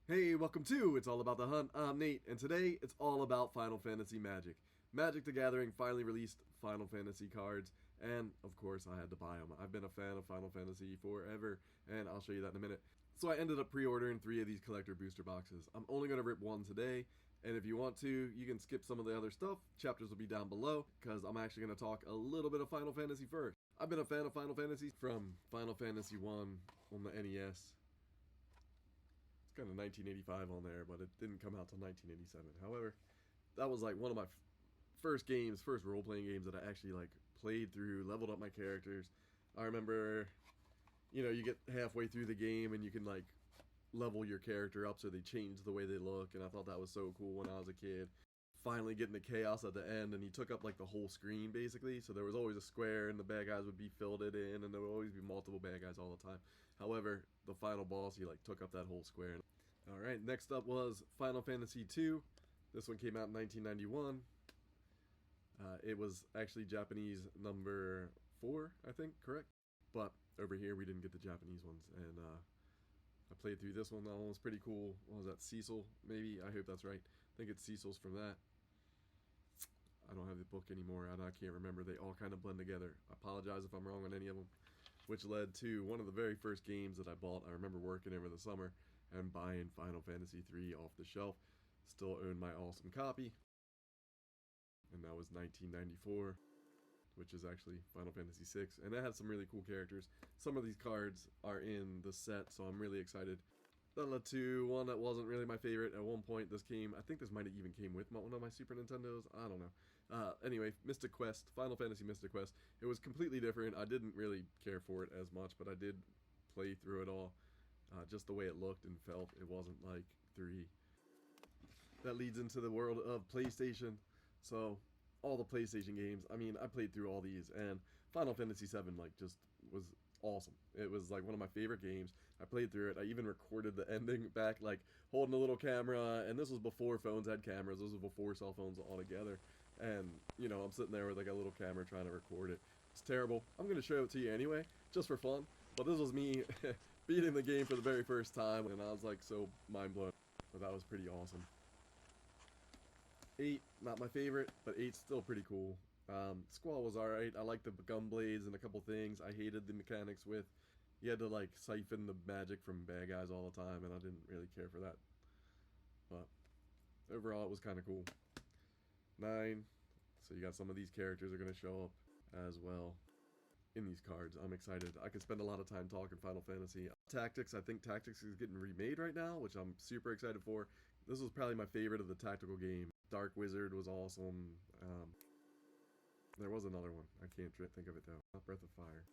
Hey, welcome to It's All About the Hunt. I'm Nate, and today it's all about Final Fantasy Magic. Magic the Gathering finally released Final Fantasy cards, and of course I had to buy them. I've been a fan of Final Fantasy forever, and I'll show you that in a minute. So I ended up pre-ordering 3 of these collector booster boxes. I'm only going to rip one today, and if you want to, you can skip some of the other stuff. Chapters will be down below, because I'm actually going to talk a little bit of Final Fantasy first. I've been a fan of Final Fantasy from Final Fantasy 1 on the NES. Kind of 1985 on there, but it didn't come out till 1987. However, that was like one of my first games, first role-playing games that I actually like played through, leveled up my characters. I remember, you get halfway through the game and you can like level your character up so they change the way they look, and I thought that was so cool when I was a kid. Finally getting the chaos at the end, and he took up like the whole screen basically, so there was always a square and the bad guys would be filled it in, and there would always be multiple bad guys all the time. However, the final boss, he like took up that whole square. Alright, next up was Final Fantasy II. This one came out in 1991. It was actually Japanese number 4, I think, correct? But over here we didn't get the Japanese ones, and I played through this one. That one was pretty cool. What was that, Cecil? Maybe? I hope that's right. I think it's Cecil's from that. I don't have the book anymore, and I can't remember. They all kind of blend together. I apologize if I'm wrong on any of them. Which led to one of the very first games that I bought. I remember working over the summer and buying Final Fantasy III off the shelf. Still own my awesome copy. And that was 1994, which is actually Final Fantasy VI. And it had some really cool characters. Some of these cards are in the set, so I'm really excited. That led to one that wasn't really my favorite. At one point, this came, I think this might have even came with one of my Super Nintendos. I don't know. Anyway, Mystic Quest, Final Fantasy Mystic Quest. It was completely different. I didn't really care for it as much, but I did play through it all. Just the way it looked and felt, it wasn't like 3. That leads into the world of PlayStation. So, all the PlayStation games, I mean, I played through all these, and Final Fantasy VII, like, just was awesome. It was, like, one of my favorite games. I played through it. I even recorded the ending back, like, holding a little camera, and this was before phones had cameras. This was before cell phones altogether. And, I'm sitting there with, like, a little camera trying to record it. It's terrible. I'm going to show it to you anyway, just for fun. But this was me beating the game for the very first time, and I was, like, so mind-blown. But that was pretty awesome. 8, not my favorite, but 8's still pretty cool. Squall was alright. I liked the gun blades and a couple things. I hated the mechanics with, you had to like siphon the magic from bad guys all the time, and I didn't really care for that. But overall, it was kind of cool. 9, so you got some of these characters are going to show up as well in these cards. I'm excited. I could spend a lot of time talking Final Fantasy. Tactics, I think Tactics is getting remade right now, which I'm super excited for. This was probably my favorite of the tactical game. Dark Wizard was awesome. There was another one. I can't think of it though. Not Breath of Fire.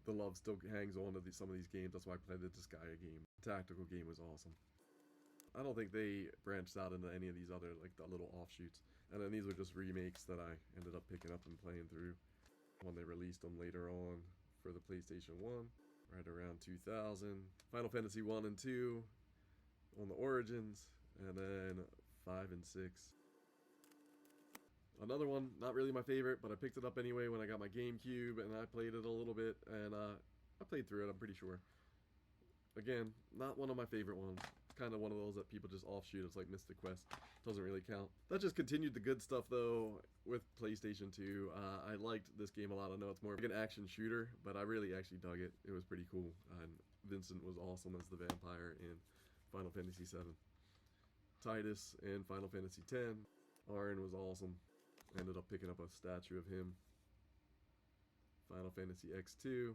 The love still hangs on to some of these games. That's why I played the Disgaea game. The tactical game was awesome. I don't think they branched out into any of these other, like, the little offshoots. And then these were just remakes that I ended up picking up and playing through when they released them later on for the PlayStation 1, right around 2000. Final Fantasy 1 and 2 on the Origins, and then 5 and 6. Another one, not really my favorite, but I picked it up anyway when I got my GameCube, and I played it a little bit, and I played through it, I'm pretty sure. Again, not one of my favorite ones. It's kind of one of those that people just offshoot. It's like Mystic Quest. Doesn't really count. That just continued the good stuff, though, with PlayStation 2. I liked this game a lot. I know it's more of an action shooter, but I really actually dug it. It was pretty cool. And Vincent was awesome as the vampire in Final Fantasy 7. Titus in Final Fantasy 10. Arn was awesome. Ended up picking up a statue of him. Final Fantasy X2.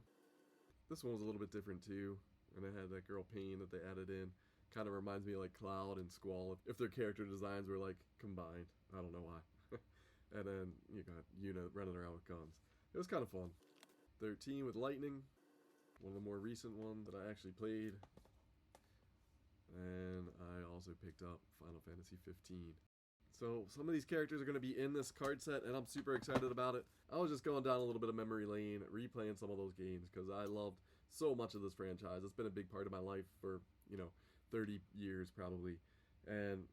This one was a little bit different too, and it had that girl Pain that they added in. Kind of reminds me of like Cloud and Squall if their character designs were like combined. I don't know why. And then you got Yuna running around with guns. It was kind of fun. 13 with Lightning, one of the more recent ones that I actually played. And I also picked up Final Fantasy 15. So some of these characters are going to be in this card set, and I'm super excited about it. I was just going down a little bit of memory lane, replaying some of those games, because I loved so much of this franchise. It's been a big part of my life for, 30 years probably. And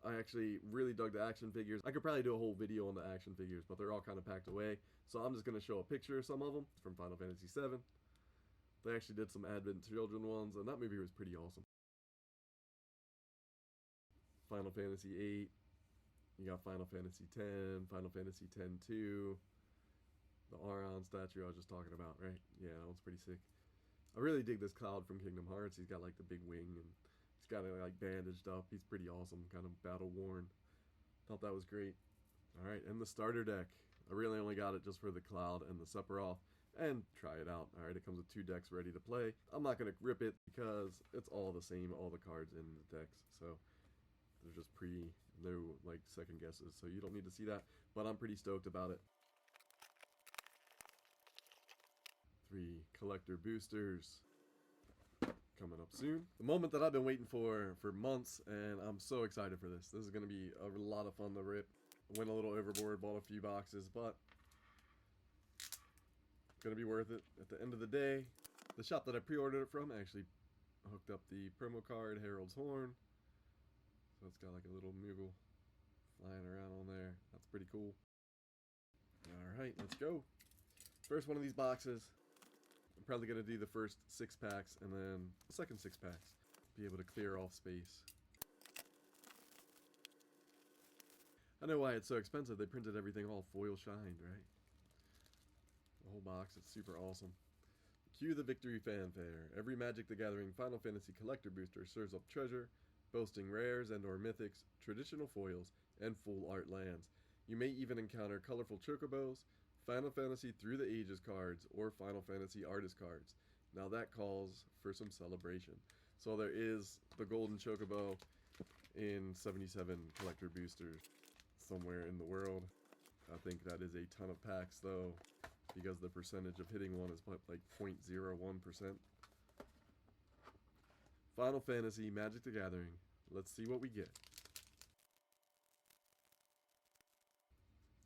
I actually really dug the action figures. I could probably do a whole video on the action figures, but they're all kind of packed away. So I'm just going to show a picture of some of them from Final Fantasy VII. They actually did some Advent Children ones, and that movie was pretty awesome. Final Fantasy 8. You got Final Fantasy 10, Final Fantasy 10-2. The Auron statue I was just talking about, right? Yeah, that one's pretty sick. I really dig this Cloud from Kingdom Hearts. He's got like the big wing and he's got it like bandaged up. He's pretty awesome, kind of battle worn. Thought that was great. All right, and the starter deck. I really only got it just for the Cloud and the Sephiroth and try it out. All right, it comes with 2 decks ready to play. I'm not going to rip it because it's all the same, all the cards in the decks. So there's just no like second guesses. So you don't need to see that, but I'm pretty stoked about it. 3 collector boosters coming up soon. The moment that I've been waiting for months, and I'm so excited for this. This is going to be a lot of fun to rip. Went a little overboard, bought a few boxes, but it's going to be worth it. At the end of the day, the shop that I pre-ordered it from actually hooked up the promo card, Herald's Horn. So it's got like a little Moogle flying around on there. That's pretty cool. Alright, let's go. First one of these boxes. I'm probably going to do the first 6 packs and then the second 6 packs. Be able to clear off space. I know why it's so expensive. They printed everything all foil shined, right? The whole box is super awesome. Cue the victory fanfare. Every Magic the Gathering Final Fantasy Collector Booster serves up treasure, boasting rares and or mythics, traditional foils, and full art lands. You may even encounter colorful chocobos, Final Fantasy Through the Ages cards, or Final Fantasy Artist cards. Now that calls for some celebration. So there is the golden chocobo in 77 collector boosters somewhere in the world. I think that is a ton of packs though, because the percentage of hitting one is like 0.01%. Final Fantasy Magic the Gathering. Let's see what we get.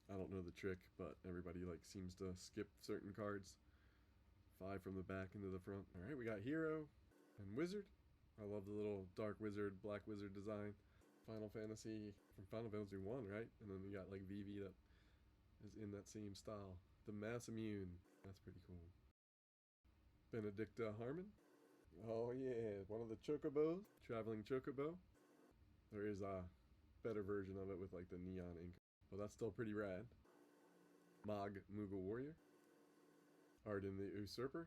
I don't know the trick, but everybody like seems to skip certain cards. 5 from the back into the front. Alright, we got Hero and Wizard. I love the little dark wizard, black wizard design. Final Fantasy from Final Fantasy 1, right? And then we got like Vivi that is in that same style. The Mass Immune. That's pretty cool. Benedicta Harmon. Oh yeah, one of the chocobos. Traveling chocobo. There is a better version of it with like the neon ink. But that's still pretty rad. Mog Moogle Warrior. Arden the Usurper.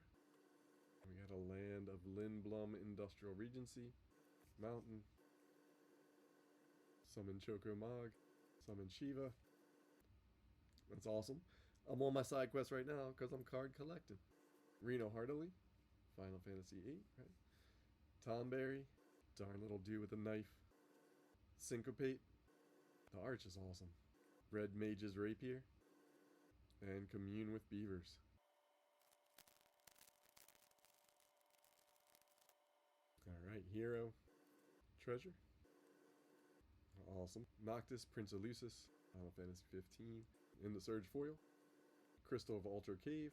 We got a Land of Lindblum Industrial Regency. Mountain. Summon Choco Mog. Summon Shiva. That's awesome. I'm on my side quest right now because I'm card collecting. Reno Heartily. Final Fantasy 8, right? Tomberry. Darn little dude with a knife. Syncopate. The arch is awesome. Red Mage's Rapier. And Commune with Beavers. Alright, Hero. Treasure. Awesome. Noctis, Prince of Lucis. Final Fantasy 15. In the Surge foil. Crystal of Altar Cave.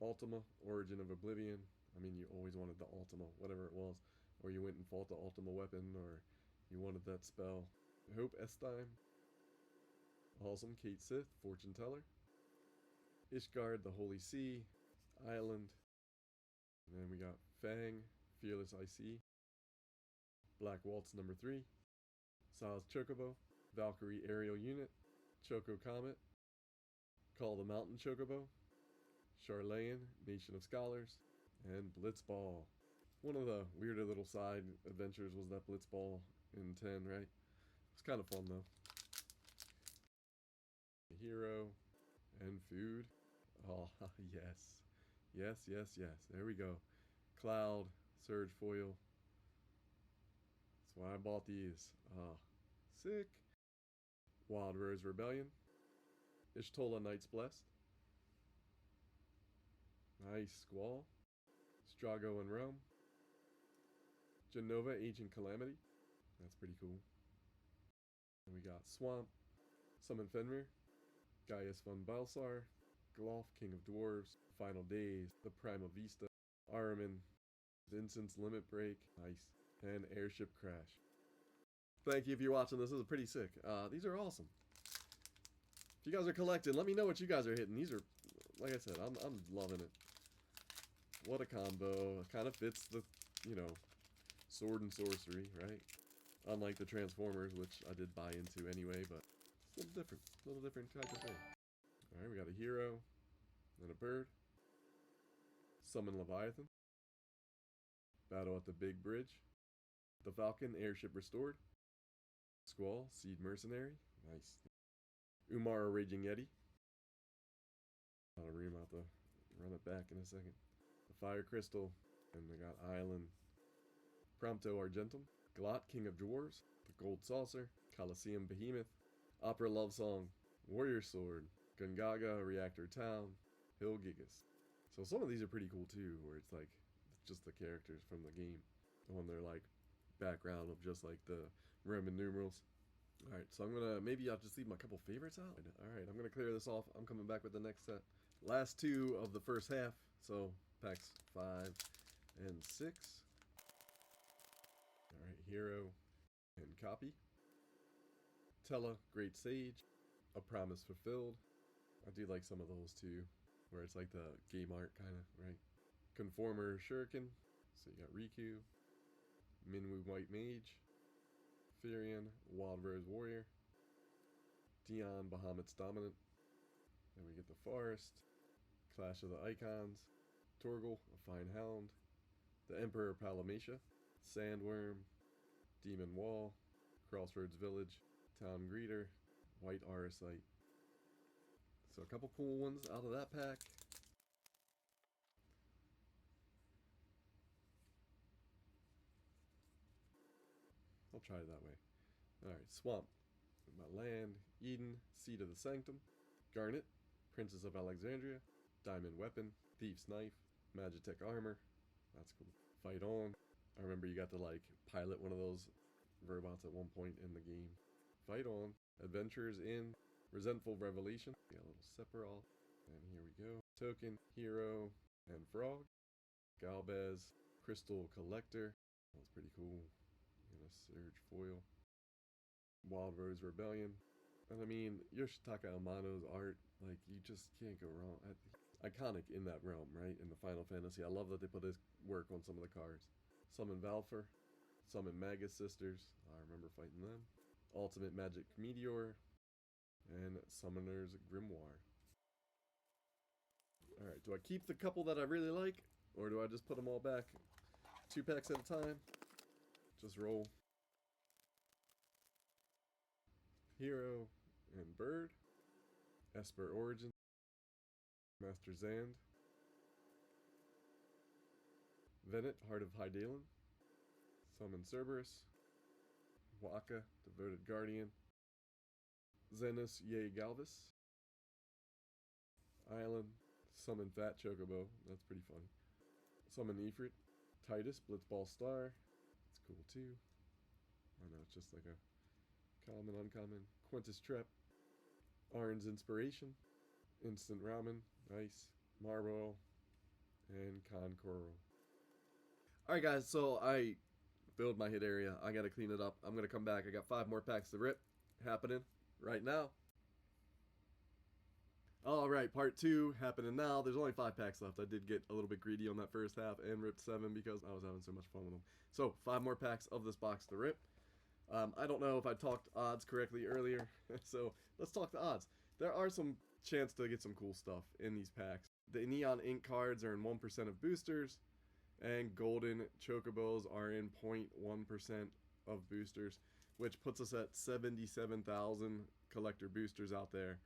Ultima, Origin of Oblivion. I mean, you always wanted the Ultima, whatever it was. Or you went and fought the Ultima weapon, or you wanted that spell. Hope Estime. Awesome. Kate Sith, Fortune Teller. Ishgard, the Holy Sea. Island. And then we got Fang, Fearless IC. Black Waltz number 3. Sal's Chocobo. Valkyrie Aerial Unit. Choco Comet. Call the Mountain Chocobo. Charlayan, Nation of Scholars. And Blitzball. One of the weirder little side adventures was that Blitzball in 10, right? It's kind of fun though. Hero and food. Oh, yes. Yes, yes, yes. There we go. Cloud, Surge foil. That's why I bought these. Ah, sick. Wild Rose Rebellion. Ishtola Knights Blessed. Nice. Squall. Strago and Rome. Genova Ancient Calamity. That's pretty cool. And we got Swamp. Summon Fenrir. Gaius von Balsar. Gloff, King of Dwarves. Final Days. The Primal Vista. Araman. Vincent's Limit Break. Nice. And Airship Crash. Thank you if you're watching this. This is pretty sick. These are awesome. If you guys are collecting, let me know what you guys are hitting. These are, like I said, I'm loving it. What a combo. It kind of fits the, you know, sword and sorcery, right? Unlike the Transformers, which I did buy into anyway, but it's a little different type of thing. Alright, we got a hero, and a bird. Summon Leviathan. Battle at the Big Bridge. The Falcon, airship restored. Squall, Seed Mercenary. Nice. Umar, Raging Yeti. I'll have to run it back in a second. The Fire Crystal. And we got Island. Prompto Argentum. Glot, King of Dwarves. The Gold Saucer. Coliseum Behemoth. Opera Love Song. Warrior Sword. Gungaga, Reactor Town. Hill Gigas. So some of these are pretty cool too, where it's like just the characters from the game on their like background of just like the Roman numerals. Alright, so maybe I'll just leave my couple favorites out. Alright, I'm gonna clear this off. I'm coming back with the next set. Last two of the first half, so packs 5 and 6. Alright, Hero and Copy. Tella, Great Sage. A Promise Fulfilled. I do like some of those too, where it's like the game art kind of, right? Conformer Shuriken. So you got Riku. Minwu White Mage. Firion, Wild Rose Warrior. Dion, Bahamut's Dominant. Then we get the Forest. Clash of the Icons. Torgal, a Fine Hound. The Emperor Palamecia. Sandworm. Demon Wall. Crossroads Village. Town Greeter. White Aurosite. So a couple cool ones out of that pack. I'll try it that way. Alright, Swamp. My land. Eden. Seed of the Sanctum. Garnet. Princess of Alexandria. Diamond Weapon. Thief's Knife. Magitech Armor. That's cool. Fight On. I remember you got to like pilot one of those robots at one point in the game. Fight On. Adventures in. Resentful Revelation. Got a little Sephiroth. And here we go. Token, Hero, and Frog. Galbez, Crystal Collector. That's pretty cool. And a Surge Foil. Wild Rose Rebellion. And I mean, Yoshitaka Amano's art, like, you just can't go wrong. Iconic in that realm, right? In the Final Fantasy. I love that they put his work on some of the cards. Summon Valfer. Summon Magus Sisters. I remember fighting them. Ultimate Magic Meteor. And Summoner's Grimoire. Alright, do I keep the couple that I really like? Or do I just put them all back 2 packs at a time? Just roll. Hero and Bird. Esper Origin. Master Zand. Venet, Heart of Hydaelyn. Summon Cerberus. Waka, Devoted Guardian. Zenus, Yay Galvis. Island, Summon Fat Chocobo. That's pretty funny. Summon Ifrit. Titus, Blitzball Star. That's cool too. I know, it's just like a common, uncommon. Quintus Trep. Arn's Inspiration. Instant Ramen. Nice. Marble. And Concoral. Alright guys, so I build my hit area. I gotta clean it up. I'm gonna come back. I got 5 more packs to rip happening right now. Alright, part 2 happening now. There's only 5 packs left. I did get a little bit greedy on that first half and ripped 7 because I was having so much fun with them. So, 5 more packs of this box to rip. I don't know if I talked odds correctly earlier, so let's talk the odds. There are some chance to get some cool stuff in these packs. The Neon Ink cards are in 1% of boosters, and golden chocobos are in 0.1% of boosters, which puts us at 77,000 collector boosters out there.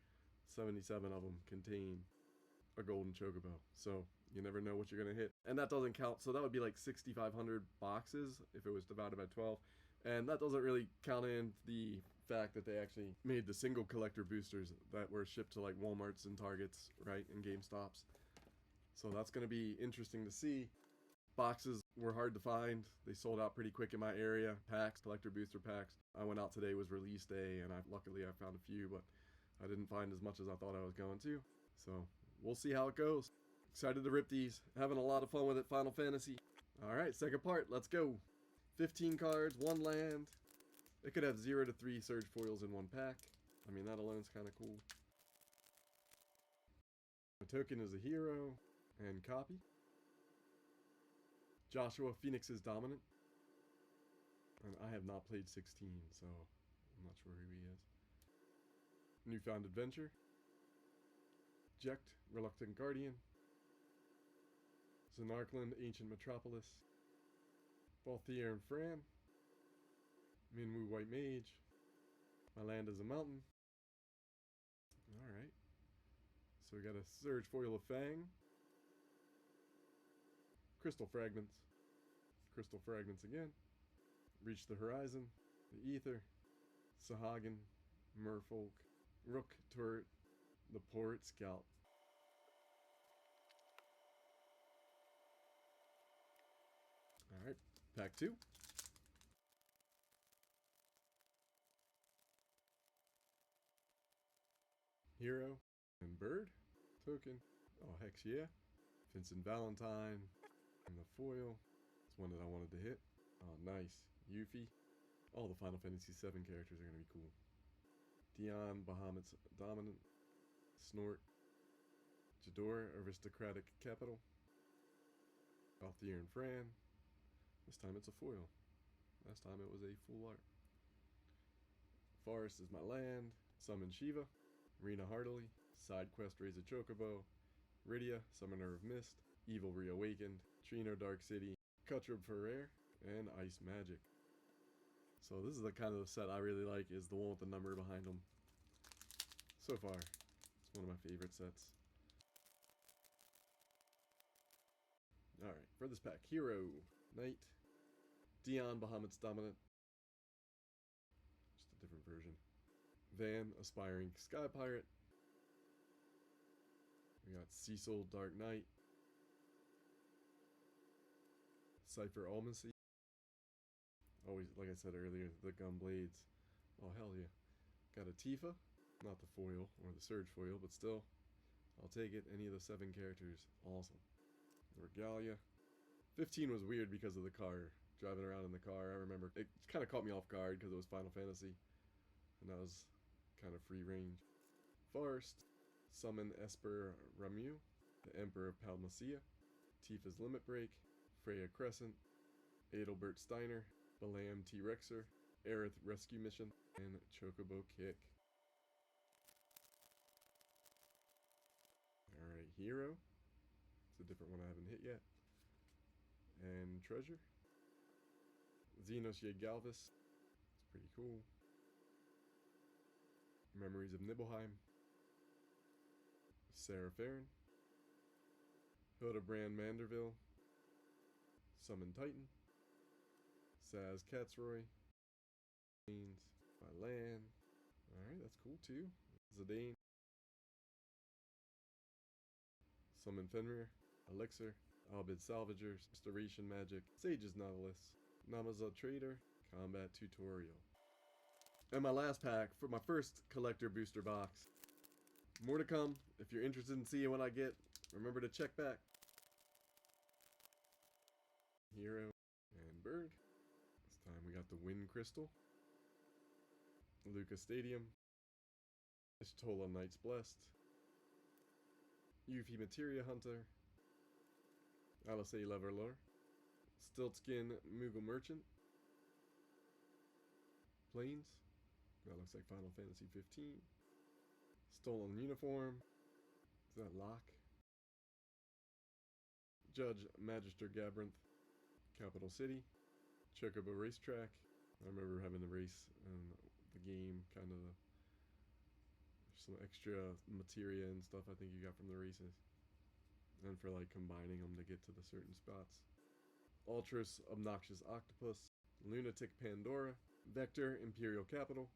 77 of them contain a golden chocobo, so you never know what you're gonna hit. And that doesn't count, so that would be like 6,500 boxes if it was divided by 12. And that doesn't really count in the fact that they actually made the single collector boosters that were shipped to like Walmarts and Targets, right, and GameStops. So that's going to be interesting to see. Boxes were hard to find. They sold out pretty quick in my area. Packs, collector booster packs. I went out today, was release day, and luckily I found a few, but I didn't find as much as I thought I was going to. So we'll see how it goes. Excited to rip these. Having a lot of fun with it, Final Fantasy. Alright, second part, let's go. 15 cards, 1 land. It could have 0 to 3 Surge Foils in 1 pack. I mean, that alone's kind of cool. A token is a hero and copy. Joshua, Phoenix's Dominant. And I have not played 16, so I'm not sure who he is. Newfound Adventure. Jekt, Reluctant Guardian. Zanarkland, Ancient Metropolis. Balthier and Fran. Minwu, White Mage. My Land is a Mountain. Alright. So we got a Surge Foil of Fang. Crystal Fragments. Crystal Fragments again. Reach the Horizon. The Ether. Sahagin. Merfolk. Rook Turret. The Port Scout. Alright, pack 2. Hero and Bird. Token. Oh, heck yeah. Vincent Valentine. And the foil. It's one that I wanted to hit. Oh, nice. Yuffie. All the Final Fantasy VII characters are going to be cool. Dion, Bahamut's Dominant. Snort. Jador, Aristocratic Capital. Balthier and Fran. This time it's a foil. Last time it was a full art. Forest is my land. Summon Shiva. Rena Heartily. Side quest Raise a Chocobo. Rydia, Summoner of Mist. Evil Reawakened. Trino Dark City. Cutrub Ferrer. And Ice Magic. So this is the kind of set I really like, is the one with the number behind them. So far, it's one of my favorite sets. Alright, for this pack, Hero, Knight, Dion, Bahamut's Dominant. Just a different version. Van, Aspiring Sky Pirate. We got Cecil, Dark Knight. Cypher Almacy. Always, like I said earlier, the Gunblades. Oh, hell yeah. Got a Tifa. Not the foil, or the Surge foil, but still. I'll take it. Any of the 7 characters. Awesome. Regalia. 15 was weird because of the car. Driving around in the car, I remember. It kind of caught me off guard because it was Final Fantasy. And that was kind of free range. Forest. Summon Esper Ramu. The Emperor of Palmacia. Tifa's Limit Break. Freya Crescent. Adelbert Steiner. Balam T-Rexer. Aerith Rescue Mission. And Chocobo Kick. Alright, Hero. It's a different one I haven't hit yet. And Treasure. Xenos Galvis. It's pretty cool. Memories of Nibelheim. Sarah Farron. Hildebrand Manderville. Summon Titan. Saz Katzroy. My Land. Alright, that's cool too. Zidane. Summon Fenrir. Elixir. Albid Salvagers. Restoration Magic. Sage's Nautilus. Namaza Trader. Combat Tutorial. And my last pack for my first collector booster box. More to come. If you're interested in seeing what I get, remember to check back. Hero and Bird. This time we got the Wind Crystal. Lucas Stadium. Ishtola Knights Blessed. Yuffie Materia Hunter. Alisei Leverlore. Stiltskin Moogle Merchant. Plains. That looks like Final Fantasy 15. Stolen Uniform. Is that Locke? Judge Magister Gabrynth. Capital City. Chocobo Racetrack. I remember having the race in the game, kind of some extra materia and stuff I think you got from the races. And for like combining them to get to the certain spots. Ultras Obnoxious Octopus. Lunatic Pandora. Vector Imperial Capital.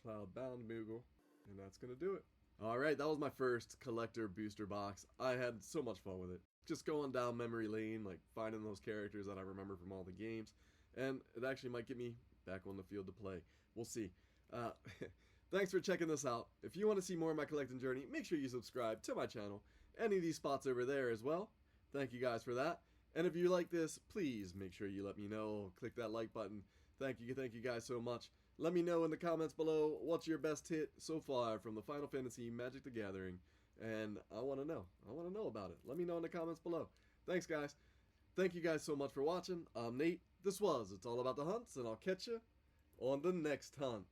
Cloudbound Moogle. And that's gonna do it. Alright, that was my first collector booster box. I had so much fun with it. Just going down memory lane, like finding those characters that I remember from all the games. And it actually might get me back on the field to play. We'll see. Thanks for checking this out. If you want to see more of my collecting journey, make sure you subscribe to my channel. Any of these spots over there as well. Thank you guys for that. And if you like this, please make sure you let me know. Click that like button. Thank you guys so much. Let me know in the comments below what's your best hit so far from the Final Fantasy Magic the Gathering. And I want to know. I want to know about it. Let me know in the comments below. Thanks, guys. Thank you guys so much for watching. I'm Nate. This was It's All About the Hunts, and I'll catch you on the next hunt.